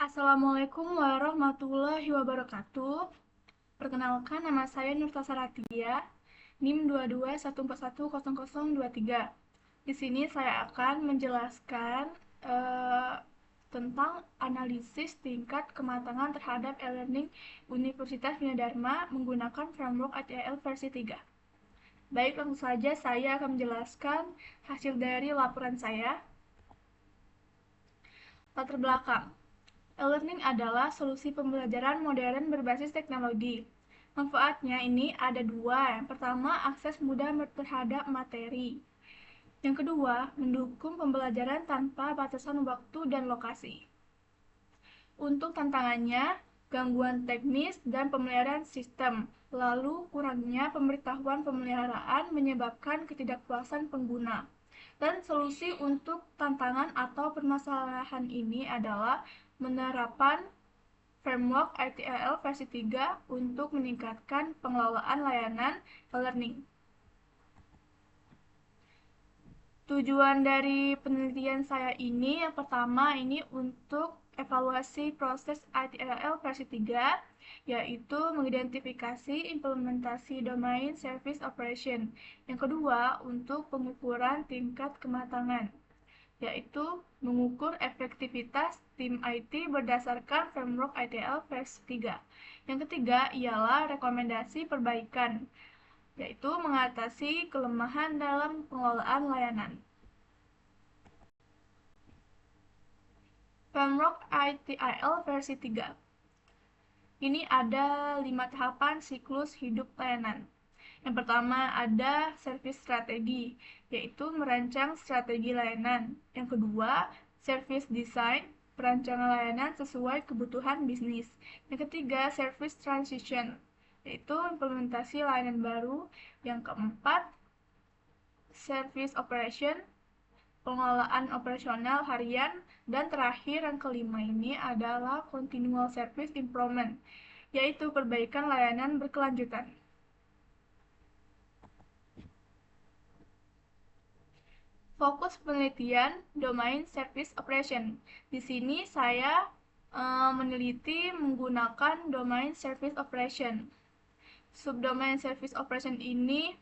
Assalamualaikum warahmatullahi wabarakatuh. Perkenalkan, nama saya Nurta Saratia, NIM 2214100023. Di sini saya akan menjelaskan tentang analisis tingkat kematangan terhadap e-learning Universitas Gunadarma menggunakan framework ATL versi 3. Baik, langsung saja saya akan menjelaskan hasil dari laporan saya. Latar belakang. E-learning adalah solusi pembelajaran modern berbasis teknologi. Manfaatnya ini ada dua. Yang pertama, akses mudah terhadap materi. Yang kedua, mendukung pembelajaran tanpa batasan waktu dan lokasi. Untuk tantangannya, gangguan teknis dan pemeliharaan sistem, lalu kurangnya pemberitahuan pemeliharaan menyebabkan ketidakpuasan pengguna. Dan solusi untuk tantangan atau permasalahan ini adalah penerapan framework ITIL versi 3 untuk meningkatkan pengelolaan layanan e-learning. Tujuan dari penelitian saya ini, yang pertama ini untuk evaluasi proses ITIL versi 3, yaitu mengidentifikasi implementasi domain service operation. Yang kedua, untuk pengukuran tingkat kematangan, yaitu mengukur efektivitas tim IT berdasarkan framework ITL versi 3. Yang ketiga ialah rekomendasi perbaikan, yaitu mengatasi kelemahan dalam pengelolaan layanan. Framework ITIL versi 3. Ini ada 5 tahapan siklus hidup layanan. Yang pertama ada service strategi, yaitu merancang strategi layanan. Yang kedua, service design, perancangan layanan sesuai kebutuhan bisnis. Yang ketiga, service transition, yaitu implementasi layanan baru. Yang keempat, service operation, pengelolaan operasional harian. Dan terakhir, yang kelima ini adalah continual service improvement, yaitu perbaikan layanan berkelanjutan. Fokus penelitian domain service operation. Di sini saya meneliti menggunakan domain service operation. Subdomain service operation ini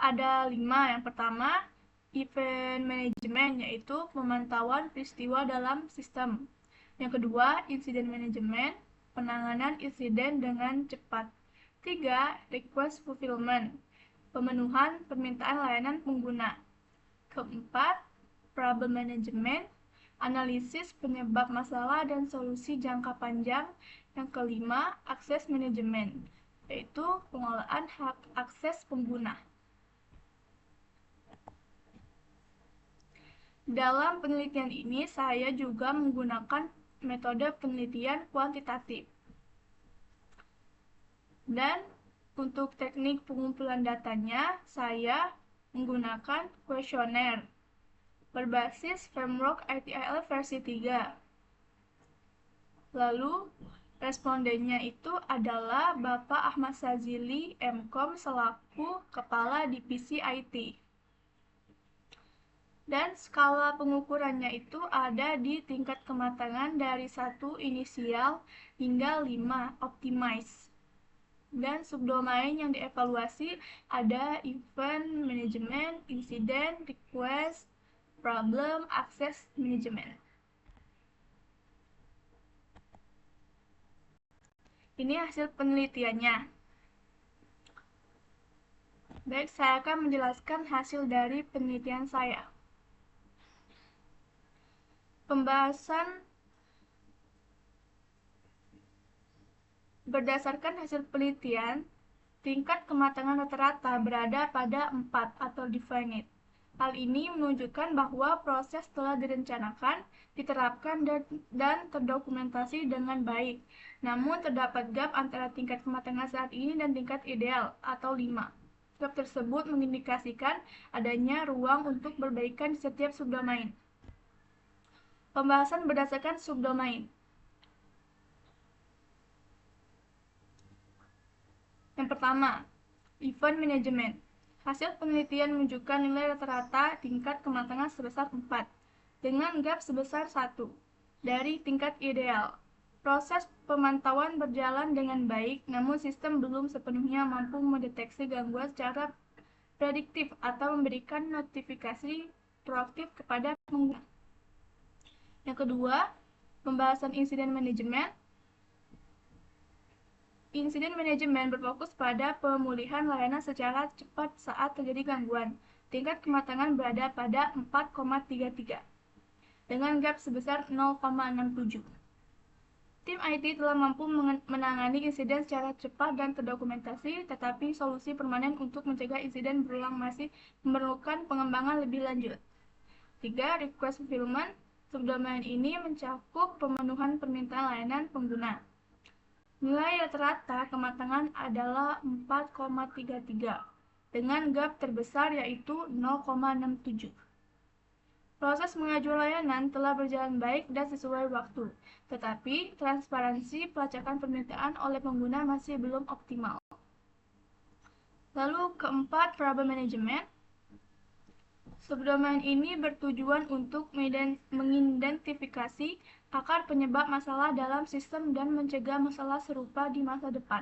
ada 5. Yang pertama, event management, yaitu pemantauan peristiwa dalam sistem. Yang kedua, incident management, penanganan insiden dengan cepat. 3. Request fulfillment, pemenuhan permintaan layanan pengguna. Keempat, problem management, analisis penyebab masalah dan solusi jangka panjang. Yang kelima, akses management, yaitu pengelolaan hak akses pengguna. Dalam penelitian ini, saya juga menggunakan metode penelitian kuantitatif. Dan untuk teknik pengumpulan datanya, saya menggunakan kuesioner berbasis framework ITIL versi 3. Lalu, respondennya itu adalah Bapak Ahmad Sazili, MKom, selaku Kepala Divisi IT. Dan skala pengukurannya itu ada di tingkat kematangan dari 1 inisial hingga 5 optimize. Dan subdomain yang dievaluasi ada event management, incident, request, problem, access management. Ini hasil penelitiannya. Baik, saya akan menjelaskan hasil dari penelitian saya. Pembahasan berdasarkan hasil penelitian, tingkat kematangan rata-rata berada pada 4 atau definite. Hal ini menunjukkan bahwa proses telah direncanakan, diterapkan, dan terdokumentasi dengan baik. Namun terdapat gap antara tingkat kematangan saat ini dan tingkat ideal atau 5. Gap tersebut mengindikasikan adanya ruang untuk perbaikan di setiap subdomain. Pembahasan berdasarkan subdomain. Yang pertama, event management. Hasil penelitian menunjukkan nilai rata-rata tingkat kematangan sebesar 4. dengan gap sebesar 1 dari tingkat ideal. Proses pemantauan berjalan dengan baik, namun sistem belum sepenuhnya mampu mendeteksi gangguan secara prediktif atau memberikan notifikasi proaktif kepada pengguna. Yang kedua, pembahasan insiden manajemen. Insiden manajemen berfokus pada pemulihan layanan secara cepat saat terjadi gangguan. Tingkat kematangan berada pada 4,33 dengan gap sebesar 0,67. Tim IT telah mampu menangani insiden secara cepat dan terdokumentasi, tetapi solusi permanen untuk mencegah insiden berulang masih memerlukan pengembangan lebih lanjut. 3. Request fulfillment. Subdomain ini mencakup pemenuhan permintaan layanan pengguna. Nilai rata-rata kematangan adalah 4,33 dengan gap terbesar yaitu 0,67. Proses pengajuan layanan telah berjalan baik dan sesuai waktu, tetapi transparansi pelacakan permintaan oleh pengguna masih belum optimal. Lalu keempat, problem management. Subdomain ini bertujuan untuk mengidentifikasi akar penyebab masalah dalam sistem dan mencegah masalah serupa di masa depan.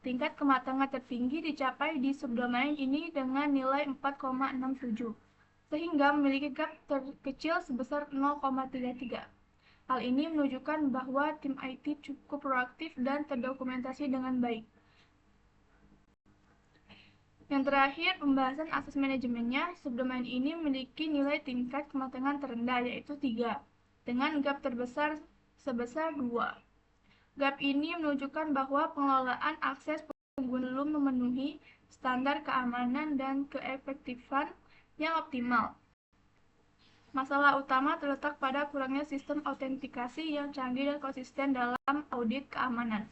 Tingkat kematangan tertinggi dicapai di subdomain ini dengan nilai 4,67, sehingga memiliki gap terkecil sebesar 0,33. Hal ini menunjukkan bahwa tim IT cukup proaktif dan terdokumentasi dengan baik. Yang terakhir, pembahasan akses manajemennya. Subdomain ini memiliki nilai tingkat kematangan terendah yaitu 3 dengan gap terbesar sebesar 2. Gap ini menunjukkan bahwa pengelolaan akses pengguna belum memenuhi standar keamanan dan keefektifan yang optimal. Masalah utama terletak pada kurangnya sistem autentikasi yang canggih dan konsisten dalam audit keamanan.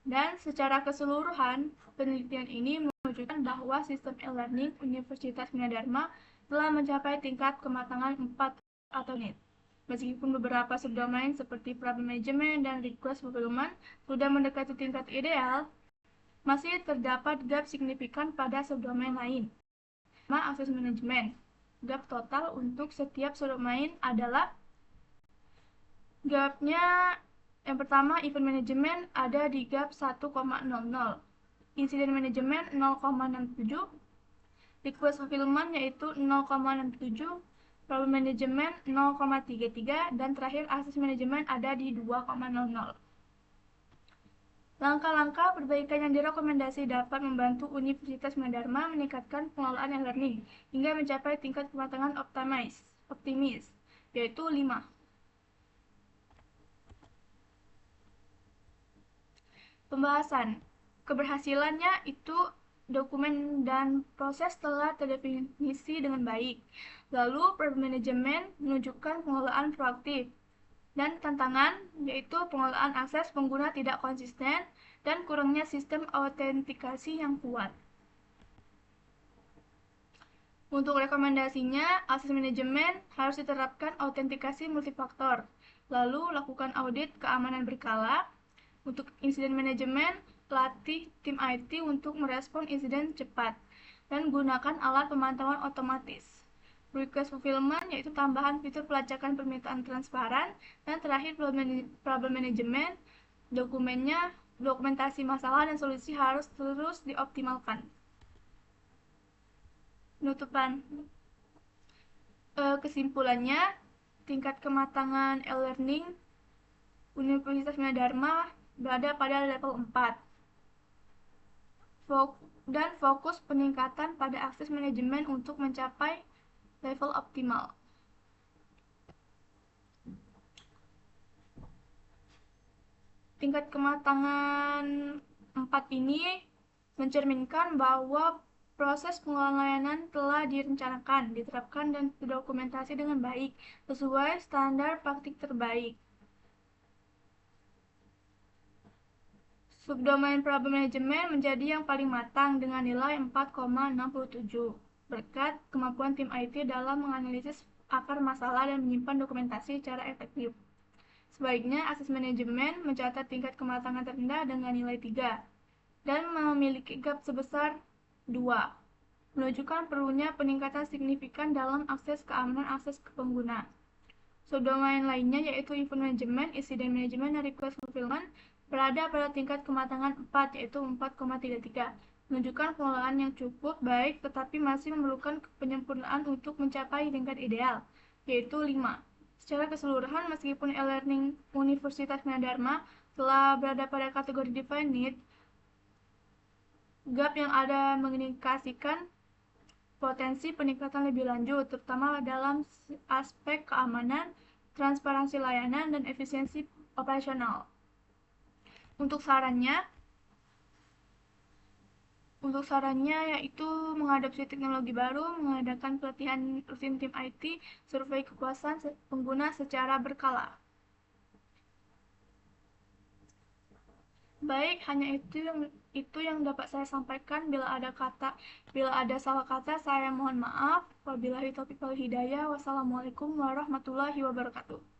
Dan secara keseluruhan, penelitian ini menunjukkan bahwa sistem e-learning Universitas Gunadarma telah mencapai tingkat kematangan 4 atau NEET. Meskipun beberapa subdomain seperti problem management dan request fulfillment sudah mendekati tingkat ideal, masih terdapat gap signifikan pada subdomain lain. Akses manajemen. Gap total untuk setiap subdomain adalah gapnya. Yang pertama, event management ada di gap 1,00, incident management 0,67, request fulfillment yaitu 0,67, problem management 0,33, dan terakhir access management ada di 2,00. Langkah-langkah perbaikan yang direkomendasi dapat membantu Universitas Gunadarma meningkatkan pengelolaan e-learning hingga mencapai tingkat kematangan optimis, yaitu 5. Pembahasan. Keberhasilannya itu dokumen dan proses telah terdefinisi dengan baik. Lalu problem manajemen menunjukkan pengelolaan proaktif. Dan tantangan yaitu pengelolaan akses pengguna tidak konsisten dan kurangnya sistem autentikasi yang kuat. Untuk rekomendasinya, akses manajemen harus diterapkan autentikasi multifaktor. Lalu lakukan audit keamanan berkala. Untuk insiden manajemen, latih tim IT untuk merespon insiden cepat dan gunakan alat pemantauan otomatis. Request fulfillment yaitu tambahan fitur pelacakan permintaan transparan, dan terakhir problem management, dokumentasi masalah dan solusi harus terus dioptimalkan. Penutupan. Kesimpulannya, tingkat kematangan e-learning Universitas Gunadarma berada pada level 4 dan fokus peningkatan pada akses manajemen untuk mencapai level optimal. Tingkat kematangan 4 ini mencerminkan bahwa proses pengelolaan layanan telah direncanakan, diterapkan, dan didokumentasi dengan baik sesuai standar praktik terbaik. Subdomain problem management menjadi yang paling matang dengan nilai 4,67 berkat kemampuan tim IT dalam menganalisis akar masalah dan menyimpan dokumentasi secara efektif. Sebaliknya, akses manajemen mencatat tingkat kematangan terendah dengan nilai 3 dan memiliki gap sebesar 2. menunjukkan perlunya peningkatan signifikan dalam akses keamanan akses ke pengguna. Subdomain lainnya yaitu event management, incident management, dan request fulfillment berada pada tingkat kematangan 4 yaitu 4,33, menunjukkan pengelolaan yang cukup baik tetapi masih memerlukan penyempurnaan untuk mencapai tingkat ideal yaitu 5. Secara keseluruhan, meskipun e-learning Universitas Gunadarma telah berada pada kategori definite, gap yang ada mengindikasikan potensi peningkatan lebih lanjut, terutama dalam aspek keamanan, transparansi layanan, dan efisiensi operasional. Untuk sarannya yaitu mengadopsi teknologi baru, mengadakan pelatihan rutin tim IT, survei kepuasan pengguna secara berkala. Baik, hanya itu yang dapat saya sampaikan. Bila ada salah kata, saya mohon maaf. Wabillahi taufiq wal hidayah. Wassalamualaikum warahmatullahi wabarakatuh.